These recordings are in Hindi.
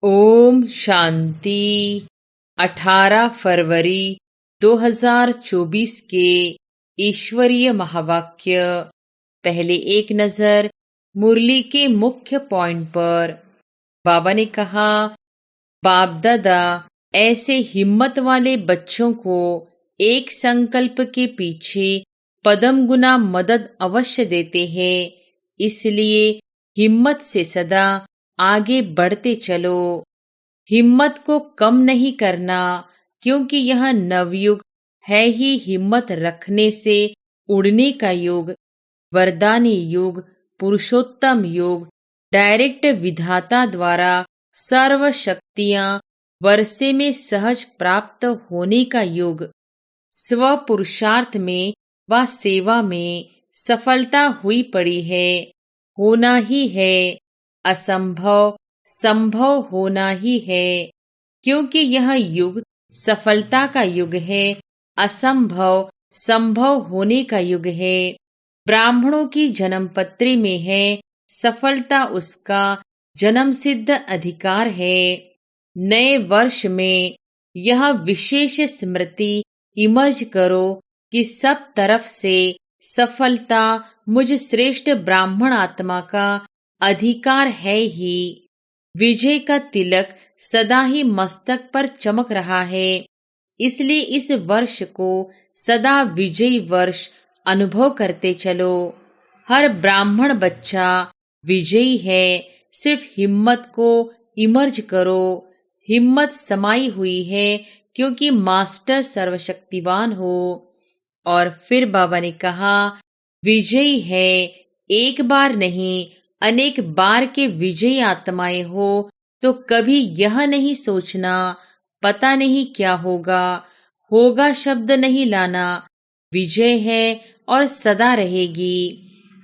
ओम शांति। 18 फरवरी 2024 के ईश्वरीय महावाक्य। पहले एक नजर मुरली के मुख्य पॉइंट पर। बाबा ने कहा, बाप दादा ऐसे हिम्मत वाले बच्चों को एक संकल्प के पीछे पदम गुना मदद अवश्य देते हैं। इसलिए हिम्मत से सदा आगे बढ़ते चलो। हिम्मत को कम नहीं करना, क्योंकि यह नवयुग है ही हिम्मत रखने से उड़ने का युग, वरदानी युग, पुरुषोत्तम युग, डायरेक्ट विधाता द्वारा सर्व शक्तियां वर्षे में सहज प्राप्त होने का युग। स्व पुरुषार्थ में व सेवा में सफलता हुई पड़ी है, होना ही है। असंभव संभव होना ही है, क्योंकि यह युग सफलता का युग है। असंभव संभव होने का युग है। ब्राह्मणों की जन्मपत्री में है, सफलता उसका जन्म सिद्ध अधिकार है। नए वर्ष में यह विशेष स्मृति इमर्ज करो कि सब तरफ से सफलता मुझ श्रेष्ठ ब्राह्मण आत्मा का अधिकार है ही। विजय का तिलक सदा ही मस्तक पर चमक रहा है, इसलिए इस वर्ष को सदा विजयी वर्ष अनुभव करते चलो। हर ब्राह्मण बच्चा विजयी है। सिर्फ हिम्मत को इमर्ज करो। हिम्मत समाई हुई है, क्योंकि मास्टर सर्वशक्तिवान हो। और फिर बाबा ने कहा, विजयी है, एक बार नहीं अनेक बार के विजयी आत्माएं हो, तो कभी यह नहीं सोचना पता नहीं क्या होगा। होगा शब्द नहीं लाना। विजय है और सदा रहेगी।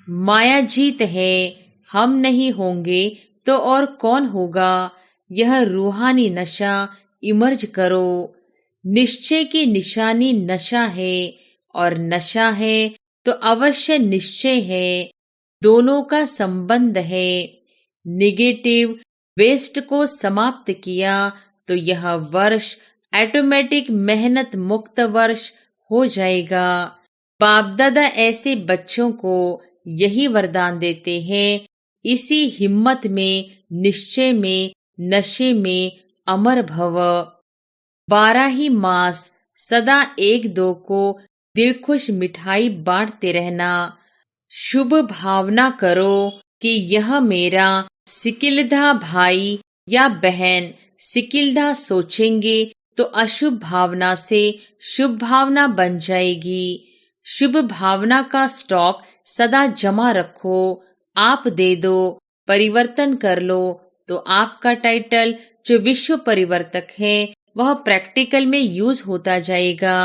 माया जीत है, हम नहीं होंगे तो और कौन होगा। यह रूहानी नशा इमर्ज करो। निश्चय की निशानी नशा है, और नशा है तो अवश्य निश्चय है। दोनों का संबंध है। निगेटिव वेस्ट को समाप्त किया तो यह वर्ष ऑटोमेटिक मेहनत मुक्त वर्ष हो जाएगा। बाप दादा ऐसे बच्चों को यही वरदान देते हैं। इसी हिम्मत में, निश्चय में, नशे में अमर भव। 12 ही मास सदा एक दो को दिल खुश मिठाई बांटते रहना। शुभ भावना करो कि यह मेरा सिकिलधा भाई या बहन। सिकिलधा सोचेंगे तो अशुभ भावना से शुभ भावना बन जाएगी। शुभ भावना का स्टॉक सदा जमा रखो। आप दे दो, परिवर्तन कर लो, तो आपका टाइटल जो विश्व परिवर्तक है वह प्रैक्टिकल में यूज होता जाएगा।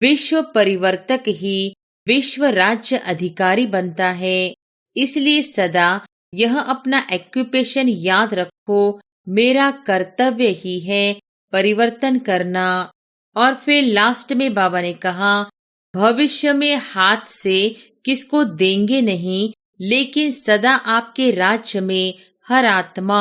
विश्व परिवर्तक ही विश्व राज्य अधिकारी बनता है। इसलिए सदा यह अपना एक्यूपेशन याद रखो, मेरा कर्तव्य ही है परिवर्तन करना। और फिर लास्ट में बाबा ने कहा, भविष्य में हाथ से किसको देंगे नहीं, लेकिन सदा आपके राज्य में हर आत्मा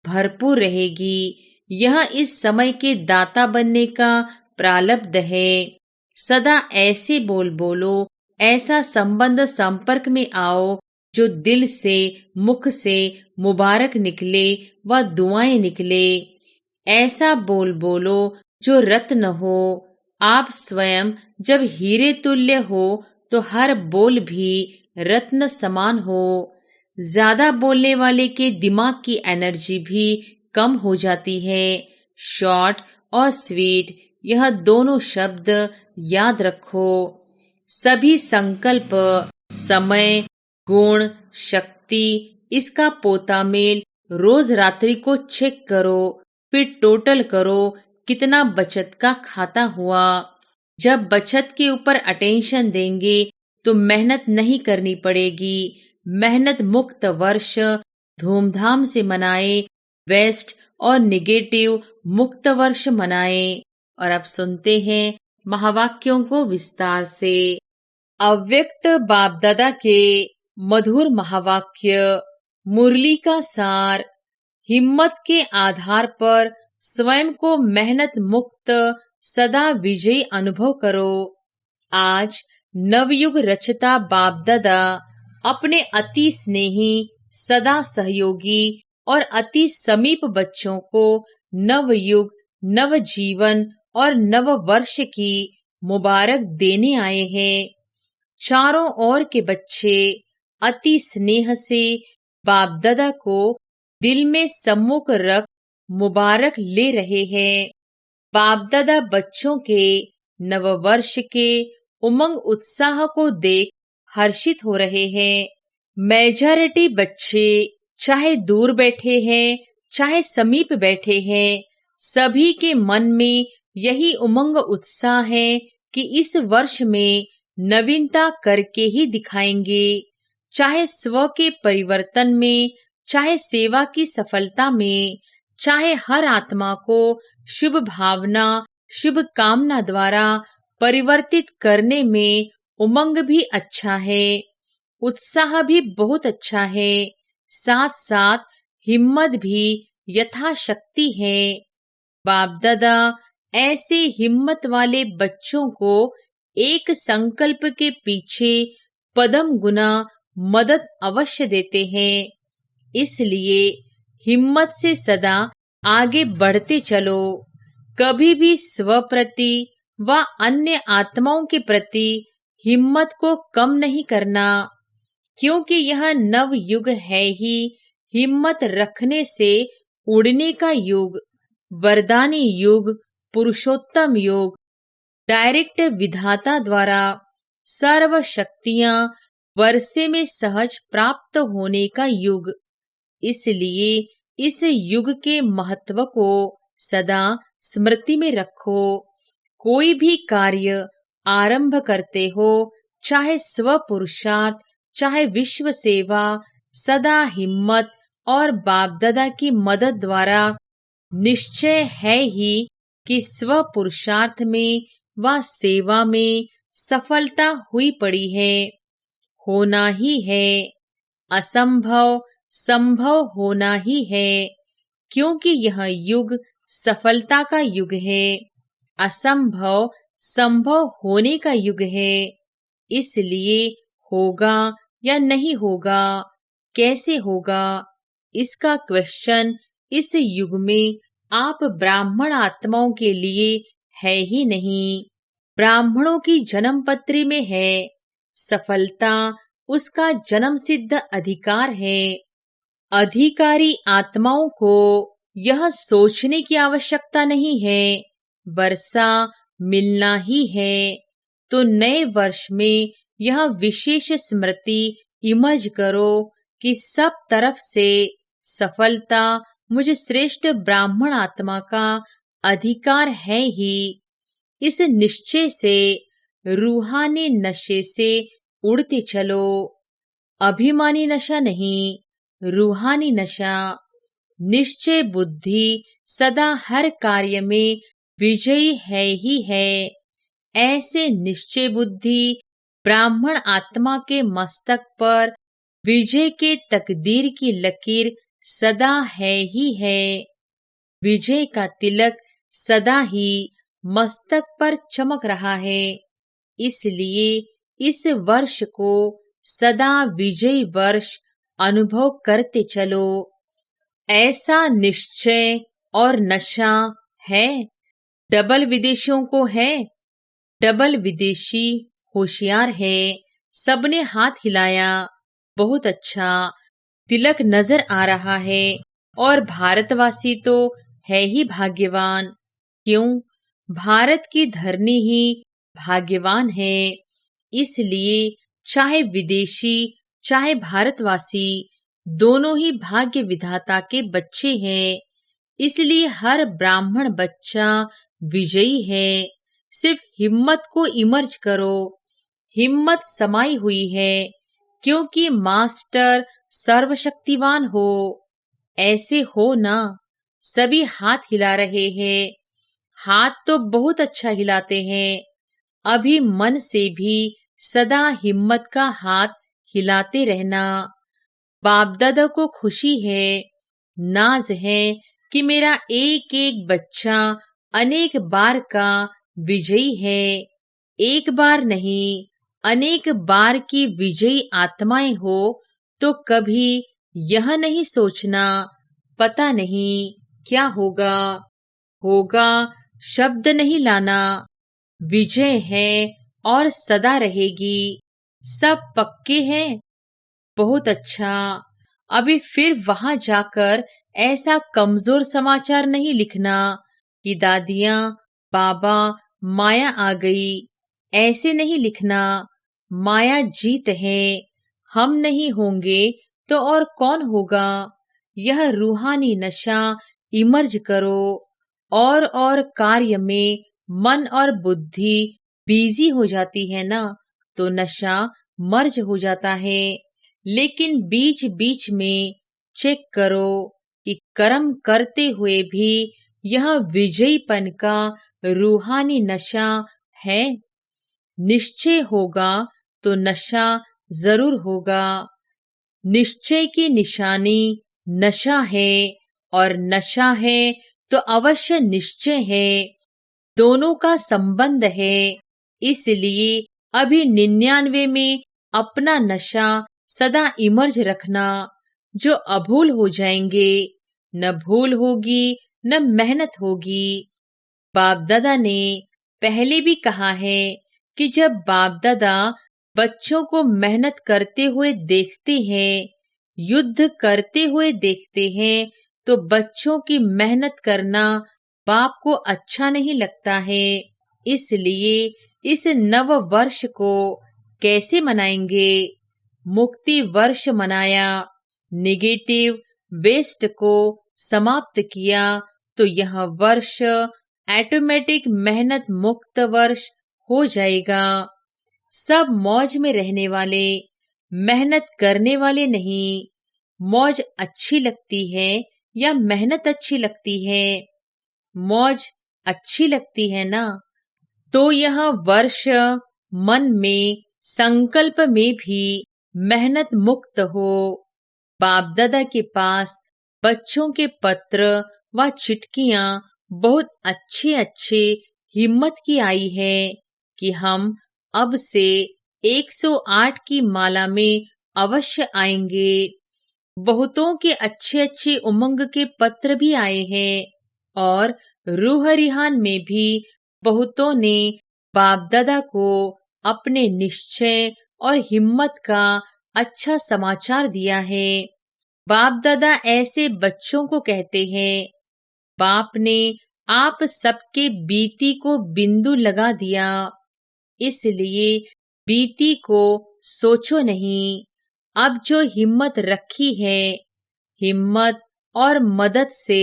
भरपूर रहेगी। यह इस समय के दाता बनने का प्रारब्ध है। सदा ऐसे बोलो, ऐसा संबंध संपर्क में आओ जो दिल से, मुख से मुबारक निकले व दुआएं निकले। ऐसा बोलो जो रत्न हो। आप स्वयं जब हीरे तुल्य हो तो हर बोल भी रत्न समान हो। ज्यादा बोलने वाले के दिमाग की एनर्जी भी कम हो जाती है। शॉर्ट और स्वीट, यह दोनों शब्द याद रखो। सभी संकल्प, समय, गुण, शक्ति, इसका पोता मेल रोज रात्रि को चेक करो। फिर टोटल करो कितना बचत का खाता हुआ। जब बचत के ऊपर अटेंशन देंगे तो मेहनत नहीं करनी पड़ेगी। मेहनत मुक्त वर्ष धूमधाम से मनाए। वेस्ट और निगेटिव मुक्त वर्ष मनाए। और अब सुनते हैं महावाक्यों को विस्तार से। अव्यक्त बाप दादा के मधुर महावाक्य। मुरली का सार। हिम्मत के आधार पर स्वयं को मेहनत मुक्त सदा विजयी अनुभव करो। आज नवयुग रचता बाप दादा अपने अति स्नेही, सदा सहयोगी और अति समीप बच्चों को नवयुग, नव जीवन और नव वर्ष की मुबारक देने आए हैं। चारों ओर के बच्चे अति स्नेह से बाप दादा को दिल में सम्मुख रख मुबारक ले रहे हैं। बाप दादा बच्चों के नववर्ष के उमंग उत्साह को देख हर्षित हो रहे हैं। मेजॉरिटी बच्चे चाहे दूर बैठे हैं, चाहे समीप बैठे हैं, सभी के मन में यही उमंग उत्साह है कि इस वर्ष में नवीनता करके ही दिखाएंगे। चाहे स्व के परिवर्तन में, चाहे सेवा की सफलता में, चाहे हर आत्मा को शुभ भावना, शुभ कामना द्वारा परिवर्तित करने में उमंग भी अच्छा है, उत्साह भी बहुत अच्छा है, साथ साथ हिम्मत भी यथाशक्ति है। बाप दादा ऐसे हिम्मत वाले बच्चों को एक संकल्प के पीछे पदम गुना मदद अवश्य देते हैं। इसलिए हिम्मत से सदा आगे बढ़ते चलो। कभी भी स्व प्रति व अन्य आत्माओं के प्रति हिम्मत को कम नहीं करना, क्योंकि यह नव युग है ही हिम्मत रखने से उड़ने का युग, वरदानी युग, पुरुषोत्तम युग, डायरेक्ट विधाता द्वारा सर्व शक्तियां वर्षे में सहज प्राप्त होने का युग। इसलिए इस युग के महत्व को सदा स्मृति में रखो। कोई भी कार्य आरंभ करते हो, चाहे स्व पुरुषार्थ, चाहे विश्व सेवा, सदा हिम्मत और बाप दादा की मदद द्वारा निश्चय है ही कि स्व पुरुषार्थ में व सेवा में सफलता हुई पड़ी है, होना ही है। असंभव संभव होना ही है, क्योंकि यह युग सफलता का युग है। असंभव संभव होने का युग है। इसलिए होगा या नहीं होगा, कैसे होगा, इसका क्वेश्चन इस युग में आप ब्राह्मण आत्माओं के लिए है ही नहीं। ब्राह्मणों की जन्म पत्री में है, सफलता उसका जन्म सिद्ध अधिकार है। अधिकारी आत्माओं को यह सोचने की आवश्यकता नहीं है, वर्षा मिलना ही है। तो नए वर्ष में यह विशेष स्मृति इमर्ज करो कि सब तरफ से सफलता मुझे श्रेष्ठ ब्राह्मण आत्मा का अधिकार है ही। इस निश्चय से रूहानी नशे से उड़ते चलो। अभिमानी नशा नहीं, रूहानी नशा। निश्चय बुद्धि सदा हर कार्य में विजयी है ही है। ऐसे निश्चय बुद्धि ब्राह्मण आत्मा के मस्तक पर विजय के तकदीर की लकीर सदा है ही है। विजय का तिलक सदा ही मस्तक पर चमक रहा है। इसलिए इस वर्ष को सदा विजयी वर्ष अनुभव करते चलो। ऐसा निश्चय और नशा है, डबल विदेशियों को है। डबल विदेशी होशियार है। सबने हाथ हिलाया, बहुत अच्छा, तिलक नजर आ रहा है। और भारतवासी तो है ही भाग्यवान। क्यों? भारत की धरनी ही भाग्यवान है। इसलिए चाहे विदेशी चाहे भारतवासी दोनों ही भाग्य विधाता के बच्चे हैं। इसलिए हर ब्राह्मण बच्चा विजयी है। सिर्फ हिम्मत को इमर्ज करो। हिम्मत समाई हुई है, क्योंकि मास्टर सर्वशक्तिवान हो। ऐसे हो ना। सभी हाथ हिला रहे हैं। हाथ तो बहुत अच्छा हिलाते हैं। अभी मन से भी सदा हिम्मत का हाथ हिलाते रहना। बाप दादा को खुशी है नाज है कि मेरा एक एक बच्चा अनेक बार का विजयी है। एक बार नहीं, अनेक बार की विजयी आत्माएं हो तो कभी यह नहीं सोचना पता नहीं क्या होगा। होगा शब्द नहीं लाना, विजय है और सदा रहेगी। सब पक्के हैं। बहुत अच्छा। अभी फिर वहां जाकर ऐसा कमजोर समाचार नहीं लिखना कि दादियाँ, बाबा, माया आ गई। ऐसे नहीं लिखना। माया जीत है। हम नहीं होंगे तो और कौन होगा। यह रूहानी नशा इमर्ज करो। और कार्य में मन और बुद्धि बिजी हो जाती है ना, तो नशा मर्ज हो जाता है। लेकिन बीच बीच में चेक करो कि कर्म करते हुए भी यह विजयीपन का रूहानी नशा है। निश्चय होगा तो नशा जरूर होगा। निश्चय की निशानी नशा है और नशा है तो अवश्य निश्चय है। दोनों का संबंध है। इसलिए अभी 99 में अपना नशा सदा इमर्ज रखना। जो अभूल हो जाएंगे, न भूल होगी न मेहनत होगी। बाप दादा ने पहले भी कहा है कि जब बाप दादा बच्चों को मेहनत करते हुए देखते हैं, युद्ध करते हुए देखते हैं, तो बच्चों की मेहनत करना बाप को अच्छा नहीं लगता है। इसलिए इस नव वर्ष को कैसे मनाएंगे। मुक्ति वर्ष मनाया, नेगेटिव वेस्ट को समाप्त किया, तो यह वर्ष ऑटोमेटिक मेहनत मुक्त वर्ष हो जाएगा। सब मौज में रहने वाले, मेहनत करने वाले नहीं। मौज अच्छी लगती है या मेहनत अच्छी लगती है। मौज अच्छी लगती है ना, तो यह वर्ष मन में संकल्प में भी मेहनत मुक्त हो। बाप दादा के पास बच्चों के पत्र व चिट्ठियां बहुत अच्छे अच्छे हिम्मत की आई है कि हम अब से 108 की माला में अवश्य आएंगे। बहुतों के अच्छे अच्छे उमंग के पत्र भी आए हैं और रूह रिहान में भी बहुतों ने बाप दादा को अपने निश्चय और हिम्मत का अच्छा समाचार दिया है। बाप दादा ऐसे बच्चों को कहते हैं, बाप ने आप सबके बीती को बिंदु लगा दिया, इसलिए बीती को सोचो नहीं। अब जो हिम्मत रखी है, हिम्मत और मदद से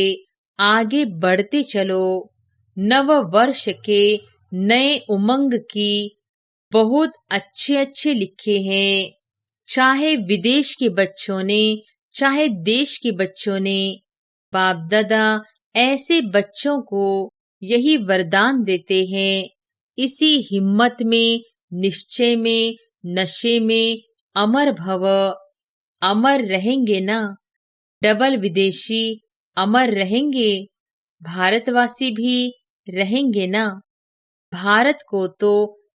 आगे बढ़ते चलो। नव वर्ष के नए उमंग की बहुत अच्छे अच्छे लिखे हैं। चाहे विदेश के बच्चों ने, चाहे देश के बच्चों ने, बाप दादा ऐसे बच्चों को यही वरदान देते हैं। इसी हिम्मत में, निश्चय में, नशे में अमर भव। अमर रहेंगे ना। डबल विदेशी अमर रहेंगे, भारतवासी भी रहेंगे ना। भारत को तो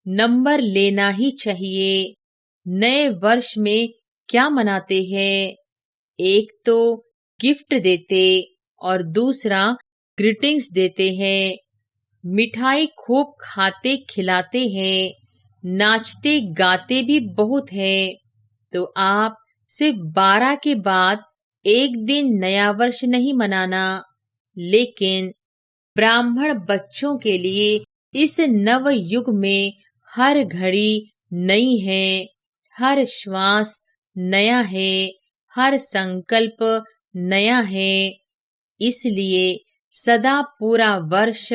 नंबर लेना ही चाहिए। नए वर्ष में क्या मनाते हैं। एक तो गिफ्ट देते और दूसरा ग्रीटिंग्स देते हैं। मिठाई खूब खाते खिलाते हैं, नाचते गाते भी बहुत है। तो आप सिर्फ 12 के बाद एक दिन नया वर्ष नहीं मनाना, लेकिन ब्राह्मण बच्चों के लिए इस नव युग में हर घड़ी नई है, हर श्वास नया है, हर संकल्प नया है। इसलिए सदा पूरा वर्ष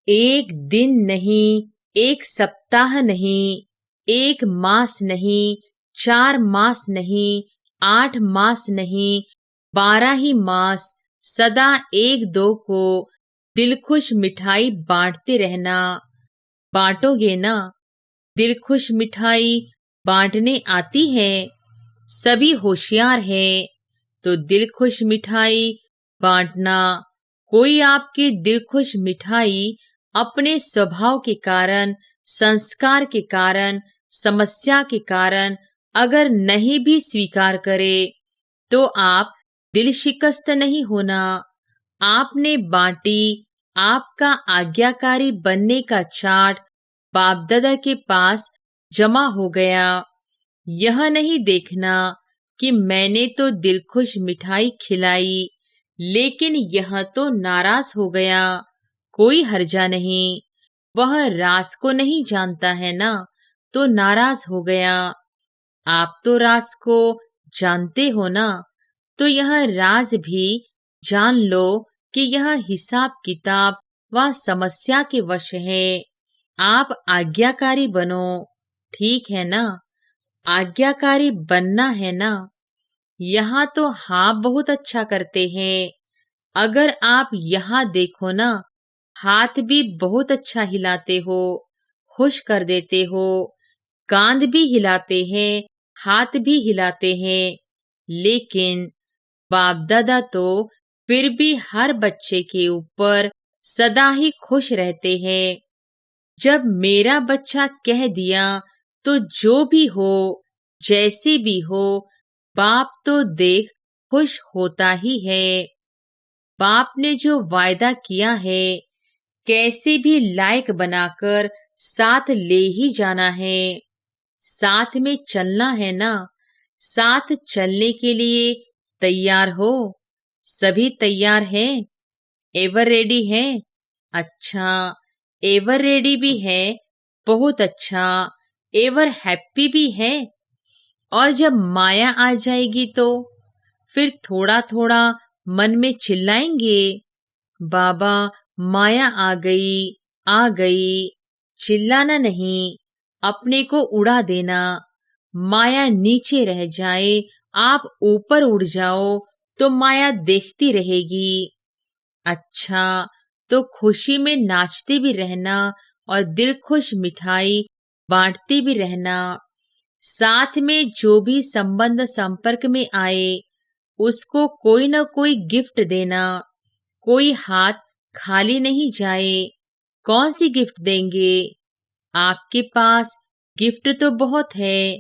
एक दिन नहीं, एक सप्ताह नहीं, एक मास नहीं, 4 मास नहीं, 8 मास नहीं, 12 ही मास सदा 1-2 को दिलखुश मिठाई बांटते रहना। बांटोगे ना। दिलखुश मिठाई बांटने आती है। सभी होशियार है तो दिलखुश मिठाई बांटना। कोई आपकी दिलखुश मिठाई अपने स्वभाव के कारण, संस्कार के कारण, समस्या के कारण अगर नहीं भी स्वीकार करे, तो आप दिल शिकस्त नहीं होना। आपने बांटी, आपका आज्ञाकारी बनने का चार्ट बाप दादा के पास जमा हो गया। यह नहीं देखना कि मैंने तो दिलखुश मिठाई खिलाई, लेकिन यह तो नाराज हो गया। कोई हर्जा नहीं, वह राज को नहीं जानता है ना, तो नाराज हो गया। आप तो राज को जानते हो ना, तो यह राज भी जान लो कि यह हिसाब किताब व समस्या के वश है। आप आज्ञाकारी बनो, ठीक है ना? आज्ञाकारी बनना है ना? यहाँ तो हाँ बहुत अच्छा करते हैं। अगर आप यहाँ देखो ना, हाथ भी बहुत अच्छा हिलाते हो, खुश कर देते हो, कांध भी हिलाते हैं, हाथ भी हिलाते हैं, लेकिन बाप दादा तो फिर भी हर बच्चे के ऊपर सदा ही खुश रहते हैं। जब मेरा बच्चा कह दिया तो जो भी हो, जैसे भी हो, बाप तो देख खुश होता ही है। बाप ने जो वायदा किया है, कैसे भी लायक बनाकर साथ ले ही जाना है। साथ में चलना है ना? साथ चलने के लिए तैयार हो? सभी तैयार हैं? एवर रेडी है? अच्छा, एवर रेडी भी है, बहुत अच्छा। एवर हैप्पी भी है। और जब माया आ जाएगी तो फिर थोड़ा थोड़ा मन में चिल्लाएंगे, बाबा माया आ गई, आ गई। चिल्लाना नहीं, अपने को उड़ा देना। माया नीचे रह जाए, आप ऊपर उड़ जाओ, तो माया देखती रहेगी। अच्छा, तो खुशी में नाचते भी रहना और दिल खुश मिठाई बांटते भी रहना। साथ में जो भी संबंध संपर्क में आए, उसको कोई न कोई गिफ्ट देना। कोई हाथ खाली नहीं जाए। कौन सी गिफ्ट देंगे? आपके पास गिफ्ट तो बहुत है,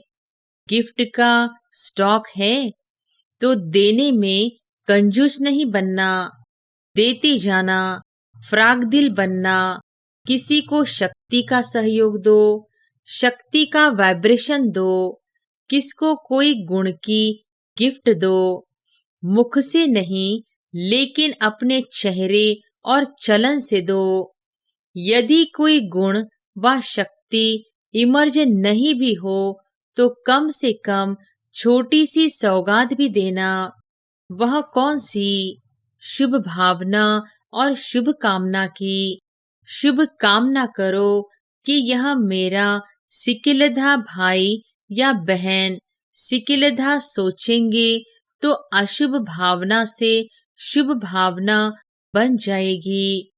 गिफ्ट का स्टॉक है, तो देने में कंजूस नहीं बनना, देते जाना, फ्राक दिल बनना। किसी को शक्ति का सहयोग दो, शक्ति का वाइब्रेशन दो। किसको कोई गुण की गिफ्ट दो, मुख से नहीं, लेकिन अपने चेहरे और चलन से दो। यदि कोई गुण व शक्ति इमर्ज नहीं भी हो, तो कम से कम छोटी सी सौगात भी देना। वह कौन सी? शुभ भावना और शुभ कामना की। शुभ कामना करो कि यह मेरा सिकिलधा भाई या बहन, सिकिलधा सोचेंगे तो अशुभ भावना से शुभ भावना बन जाएगी।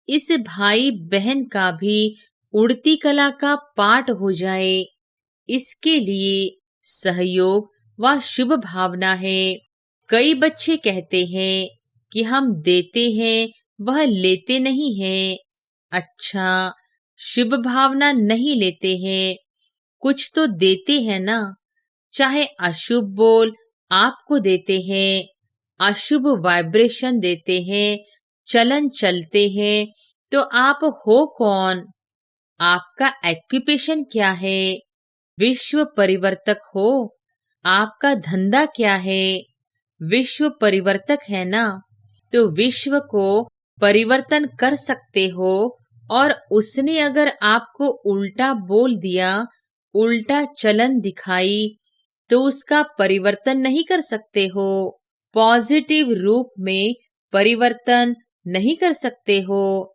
इस भाई बहन का भी उड़ती कला का पाठ हो जाए, इसके लिए सहयोग व शुभ भावना है। कई बच्चे कहते हैं कि हम देते हैं, वह लेते नहीं हैं। अच्छा, शुभ भावना नहीं लेते हैं, कुछ तो देते हैं ना। चाहे अशुभ बोल आपको देते हैं, अशुभ वाइब्रेशन देते हैं, चलन चलते हैं, तो आप हो कौन? आपका एक्यूपेशन क्या है? विश्व परिवर्तक हो। आपका धंधा क्या है? विश्व परिवर्तक है ना, तो विश्व को परिवर्तन कर सकते हो। और उसने अगर आपको उल्टा बोल दिया, उल्टा चलन दिखाई, तो उसका परिवर्तन नहीं कर सकते हो। पॉजिटिव रूप में परिवर्तन नहीं कर सकते हो।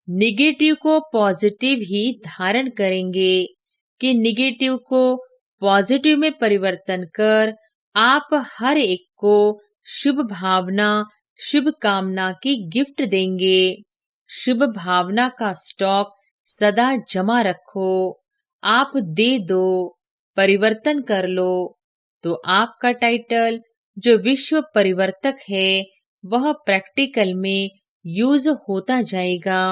निगेटिव को पॉजिटिव ही धारण करेंगे कि निगेटिव को पॉजिटिव में परिवर्तन कर आप हर एक को शुभ भावना, शुभ कामना की गिफ्ट देंगे। शुभ भावना का स्टॉक सदा जमा रखो। आप दे दो, परिवर्तन कर लो, तो आपका टाइटल जो विश्व परिवर्तक है, वह प्रैक्टिकल में यूज होता जाएगा।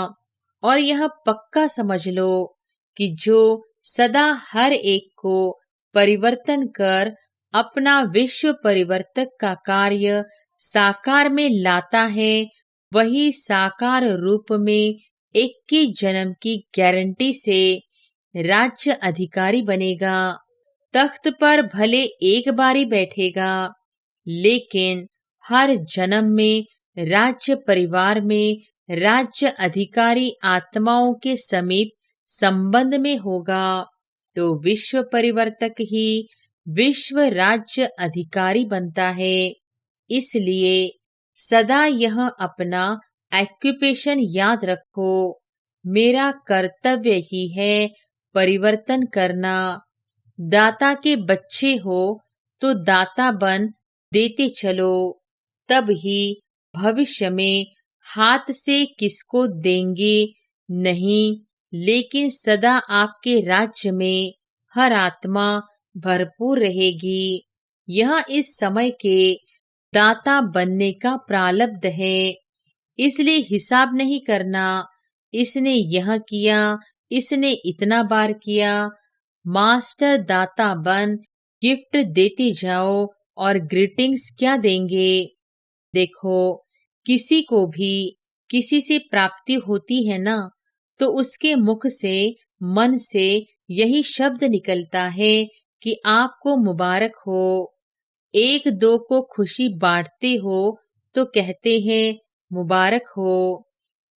और यह पक्का समझ लो कि जो सदा हर एक को परिवर्तन कर अपना विश्व परिवर्तक का कार्य साकार में लाता है, वही साकार रूप में 21 जन्म की गारंटी से राज्य अधिकारी बनेगा। तख्त पर भले एक बारी बैठेगा, लेकिन हर जन्म में राज्य परिवार में राज्य अधिकारी आत्माओं के समीप संबंध में होगा। तो विश्व परिवर्तक ही विश्व राज्य अधिकारी बनता है। इसलिए सदा यह अपना ऑक्यूपेशन याद रखो, मेरा कर्तव्य ही है परिवर्तन करना। दाता के बच्चे हो तो दाता बन देते चलो, तब ही भविष्य में हाथ से किसको देंगे नहीं, लेकिन सदा आपके राज्य में हर आत्मा भरपूर रहेगी। यह इस समय के दाता बनने का प्रारब्ध है, इसलिए हिसाब नहीं करना, इसने यह किया, इसने इतना बार किया। मास्टर दाता बन गिफ्ट देते जाओ, और ग्रीटिंग्स क्या देंगे। देखो, किसी को भी किसी से प्राप्ति होती है ना, तो उसके मुख से मन से यही शब्द निकलता है कि आपको मुबारक हो। एक दो को खुशी बांटते हो तो कहते हैं मुबारक हो।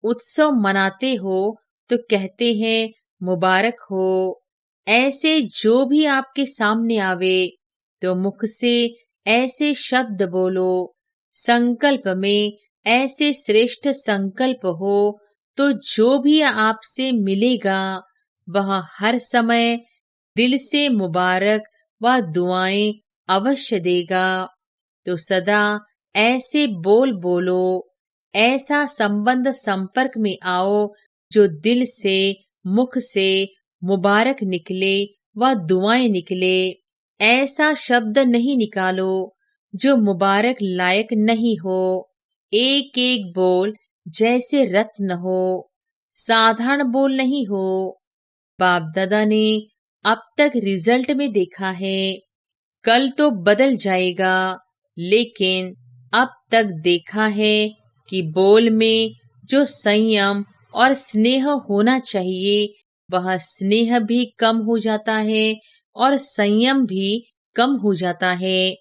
उत्सव मनाते हो तो कहते हैं मुबारक हो। ऐसे जो भी आपके सामने आवे तो मुख से ऐसे शब्द बोलो। संकल्प में ऐसे श्रेष्ठ संकल्प हो तो जो भी आपसे मिलेगा वह हर समय दिल से मुबारक व दुआएं अवश्य देगा। तो सदा ऐसे बोल बोलो, ऐसा संबंध संपर्क में आओ जो दिल से मुख से मुबारक निकले व दुआएं निकले। ऐसा शब्द नहीं निकालो जो मुबारक लायक नहीं हो। एक एक बोल जैसे रत्न हो, साधारण बोल नहीं हो। बाप दादा ने अब तक रिजल्ट में देखा है, कल तो बदल जाएगा, लेकिन अब तक देखा है कि बोल में जो संयम और स्नेह होना चाहिए वह स्नेह भी कम हो जाता है और संयम भी कम हो जाता है।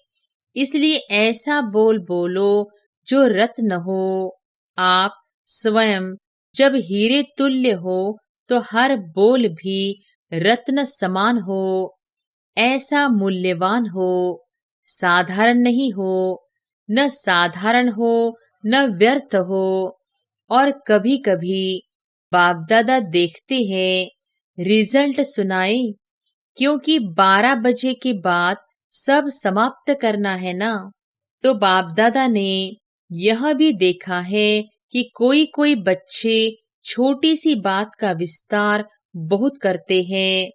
इसलिए ऐसा बोल बोलो जो रत्न हो। आप स्वयं जब हीरे तुल्य हो तो हर बोल भी रत्न समान हो। ऐसा मूल्यवान हो, साधारण नहीं हो, न साधारण हो न व्यर्थ हो। और कभी कभी बाप दादा देखते हैं रिजल्ट सुनाए, क्योंकि 12 बजे के बाद सब समाप्त करना है ना। तो बाप दादा ने यह भी देखा है कि कोई कोई बच्चे छोटी सी बात का विस्तार बहुत करते हैं।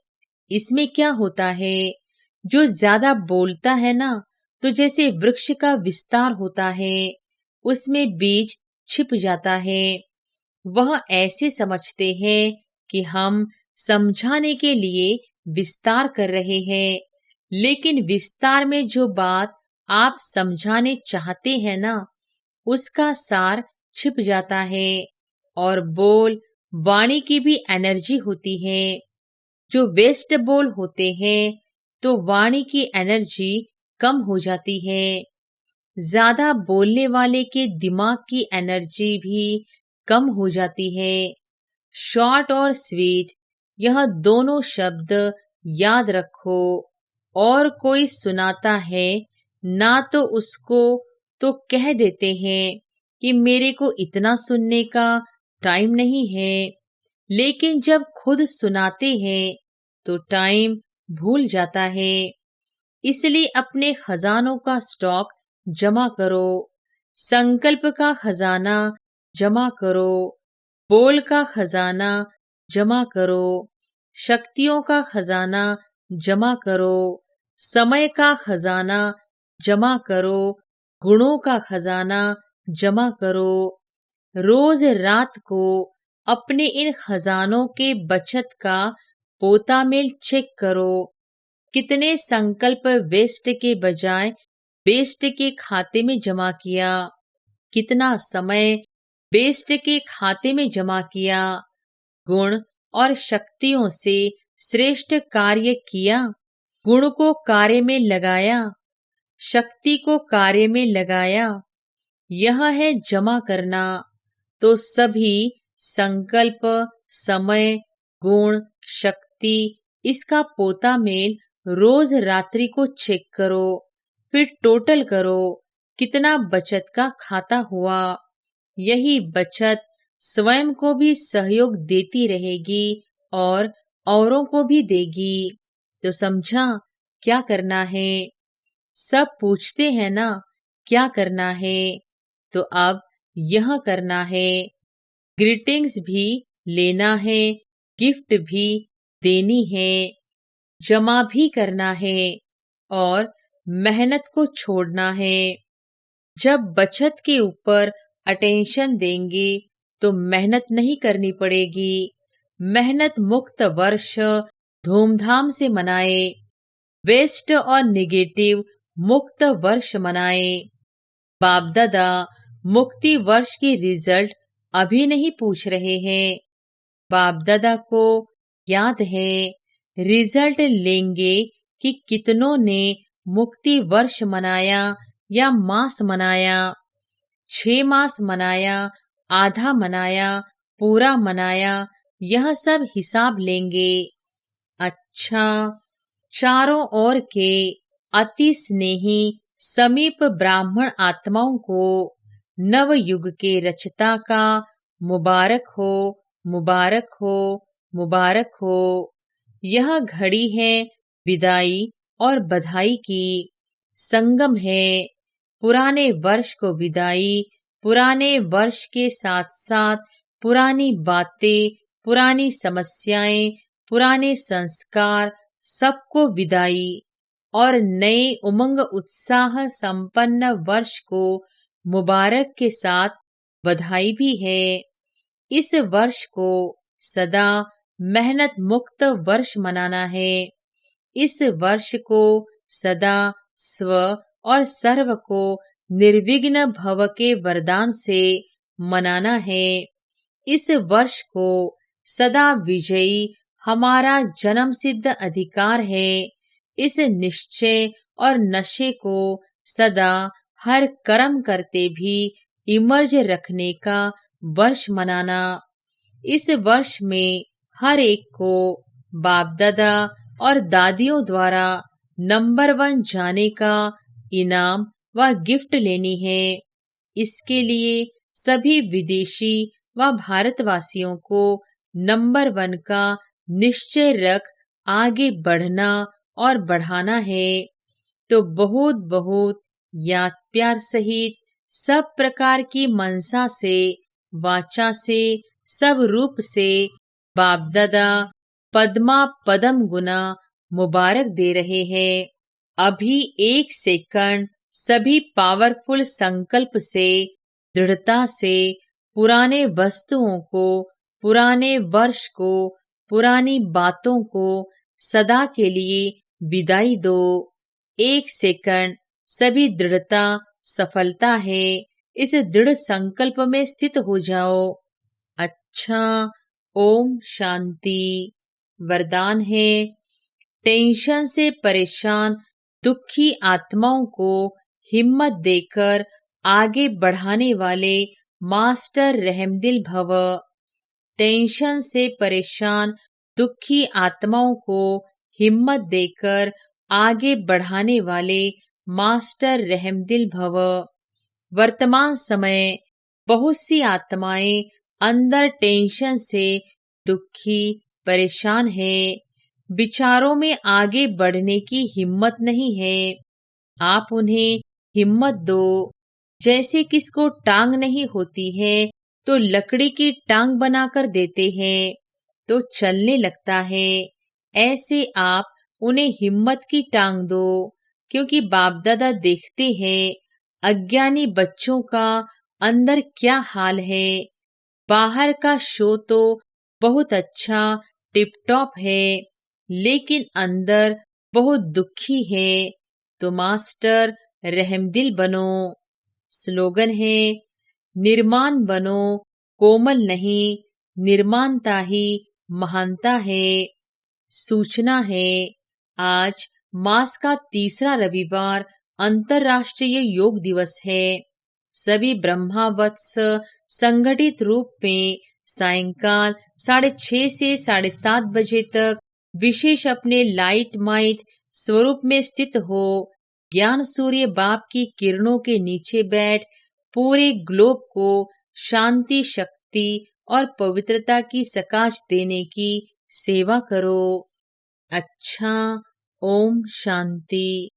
इसमें क्या होता है, जो ज्यादा बोलता है ना, तो जैसे वृक्ष का विस्तार होता है, उसमें बीज छिप जाता है। वह ऐसे समझते हैं कि हम समझाने के लिए विस्तार कर रहे हैं, लेकिन विस्तार में जो बात आप समझाने चाहते हैं ना, उसका सार छिप जाता है। और बोल वाणी की भी एनर्जी होती है। जो वेस्ट बोल होते हैं तो वाणी की एनर्जी कम हो जाती है। ज्यादा बोलने वाले के दिमाग की एनर्जी भी कम हो जाती है। शॉर्ट और स्वीट, यह दोनों शब्द याद रखो। और कोई सुनाता है ना, तो उसको तो कह देते हैं कि मेरे को इतना सुनने का टाइम नहीं है, लेकिन जब खुद सुनाते हैं तो टाइम भूल जाता है। इसलिए अपने खजानों का स्टॉक जमा करो। संकल्प का खजाना जमा करो, बोल का खजाना जमा करो, शक्तियों का खजाना जमा करो, समय का खजाना जमा करो, गुणों का खजाना जमा करो। रोज रात को अपने इन खजानों के बचत का पोता मेल चेक करो। कितने संकल्प वेस्ट के बजाय बेस्ट के खाते में जमा किया, कितना समय बेस्ट के खाते में जमा किया, गुण और शक्तियों से श्रेष्ठ कार्य किया, गुण को कार्य में लगाया, शक्ति को कार्य में लगाया। यह है जमा करना। तो सभी संकल्प, समय, गुण, शक्ति, इसका पोता मेल रोज रात्रि को चेक करो। फिर टोटल करो कितना बचत का खाता हुआ। यही बचत स्वयं को भी सहयोग देती रहेगी और औरों को भी देगी। तो समझा क्या करना है? सब पूछते हैं ना क्या करना है, तो अब यह करना है। ग्रीटिंग्स भी लेना है, गिफ्ट भी देनी है, जमा भी करना है और मेहनत को छोड़ना है। जब बचत के ऊपर अटेंशन देंगे तो मेहनत नहीं करनी पड़ेगी। मेहनत मुक्त वर्ष धूमधाम से मनाए, वेस्ट और नेगेटिव मुक्त वर्ष मनाए। बाप दादा मुक्ति वर्ष की रिजल्ट अभी नहीं पूछ रहे हैं। बाप दादा को याद है रिजल्ट लेंगे कि कितनों ने मुक्ति वर्ष मनाया या मास मनाया, 6 मास मनाया, आधा मनाया, पूरा मनाया, यह सब हिसाब लेंगे। अच्छा, चारों ओर के अति स्नेही समीप ब्राह्मण आत्माओं को नव युग के रचता का मुबारक हो, मुबारक हो, मुबारक हो। यह घड़ी है विदाई और बधाई की, संगम है। पुराने वर्ष को विदाई, पुराने वर्ष के साथ साथ पुरानी बातें, पुरानी समस्याएं, पुराने संस्कार, सबको विदाई और नए उमंग उत्साह संपन्न वर्ष को मुबारक के साथ बधाई भी है। इस वर्ष को सदा मेहनत मुक्त वर्ष मनाना है। इस वर्ष को सदा स्व और सर्व को निर्विघ्न भव के वरदान से मनाना है। इस वर्ष को सदा विजयी हमारा जन्म सिद्ध अधिकार है। इस निश्चय और नशे को सदा हर कर्म करते भी इमर्ज रखने का वर्ष मनाना। इस वर्ष में हर एक को बाप दादा और दादियों द्वारा नंबर 1 जाने का इनाम व गिफ्ट लेनी है। इसके लिए सभी विदेशी व भारतवासियों को नंबर 1 का निश्चय रख आगे बढ़ना और बढ़ाना है। तो बहुत बहुत याद प्यार सहित सब प्रकार की मनसा से, वाचा से, सब रूप से बाप दादा पद्मा पदम गुना मुबारक दे रहे हैं। अभी 1 सेकंड सभी पावरफुल संकल्प से, दृढ़ता से पुराने वस्तुओं को, पुराने वर्ष को, पुरानी बातों को सदा के लिए विदाई दो। 1 सेकंड सभी दृढ़ता सफलता है। इस दृढ़ संकल्प में स्थित हो जाओ। अच्छा, ओम शांति। वरदान है, टेंशन से परेशान दुखी आत्माओं को हिम्मत देकर आगे बढ़ाने वाले मास्टर रहमदिल भव। टेंशन से परेशान दुखी आत्माओं को हिम्मत देकर आगे बढ़ाने वाले मास्टर रहमदिल भव। वर्तमान समय बहुत सी आत्माएं अंदर टेंशन से दुखी परेशान है। विचारों में आगे बढ़ने की हिम्मत नहीं है। आप उन्हें हिम्मत दो। जैसे किसको टांग नहीं होती है तो लकड़ी की टांग बनाकर देते हैं तो चलने लगता है। ऐसे आप उन्हें हिम्मत की टांग दो, क्योंकि बाप दादा देखते हैं अज्ञानी बच्चों का अंदर क्या हाल है? बाहर का शो तो बहुत अच्छा टिप टॉप है, लेकिन अंदर बहुत दुखी है। तो मास्टर रहमदिल बनो। स्लोगन है, निर्माण बनो, कोमल नहीं, निर्माणता ही महानता है। सूचना है, आज मास का तीसरा रविवार अंतर्राष्ट्रीय योग दिवस है। सभी ब्रह्मावत्स संगठित रूप में सायंकाल 6:30 से 7:30 बजे तक विशेष अपने लाइट माइट स्वरूप में स्थित हो ज्ञान सूर्य बाप की किरणों के नीचे बैठ पूरे ग्लोब को शांति, शक्ति और पवित्रता की सकाश देने की सेवा करो। अच्छा, ओम शांति।